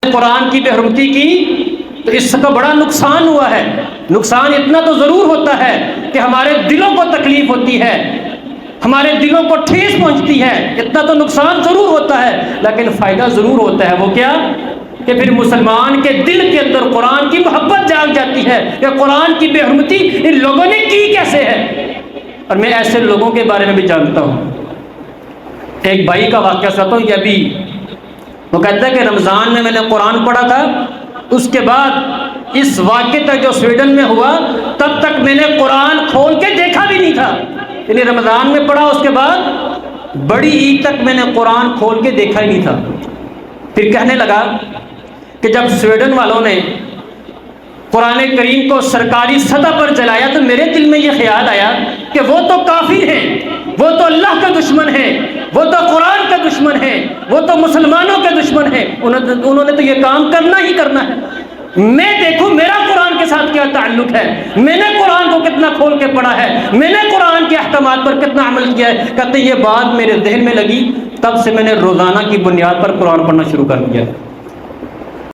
قرآن کی بے حرمتی کی تو اس کا بڑا نقصان ہوا ہے۔ نقصان اتنا تو ضرور ہوتا ہے کہ ہمارے دلوں کو تکلیف ہوتی ہے، ہمارے دلوں کو ٹھیس پہنچتی ہے، اتنا تو نقصان ضرور ہوتا ہے، لیکن فائدہ ضرور ہوتا ہے۔ وہ کیا کہ پھر مسلمان کے دل کے اندر قرآن کی محبت جاگ جاتی ہے کہ قرآن کی بے حرمتی ان لوگوں نے کی کیسے ہے۔ اور میں ایسے لوگوں کے بارے میں بھی جانتا ہوں۔ ایک بھائی کا واقعہ سناتا ہوں، یہ ابھی وہ کہتا ہے کہ رمضان میں نے قرآن پڑھا تھا، اس کے بعد اس واقعے تک جو سویڈن میں ہوا تب تک میں نے قرآن کھول کے دیکھا بھی نہیں تھا۔ یعنی رمضان میں پڑھا، اس کے بعد بڑی عید تک میں نے قرآن کھول کے دیکھا ہی نہیں تھا۔ پھر کہنے لگا کہ جب سویڈن والوں نے قرآن کریم کو سرکاری سطح پر جلایا تو میرے دل میں یہ خیال آیا کہ وہ تو کافر ہیں، وہ تو اللہ کا دشمن ہے، وہ تو قرآن کا دشمن ہے، وہ تو مسلمانوں کے دشمن ہے، انہوں نے تو یہ کام کرنا ہی کرنا ہے۔ میں دیکھوں میرا قرآن کے ساتھ کیا تعلق ہے، میں نے قرآن کو کتنا کھول کے پڑھا ہے، میں نے قرآن کے احکامات پر کتنا عمل کیا ہے۔ کہتے یہ بات میرے ذہن میں لگی، تب سے میں نے روزانہ کی بنیاد پر قرآن پڑھنا شروع کر دیا۔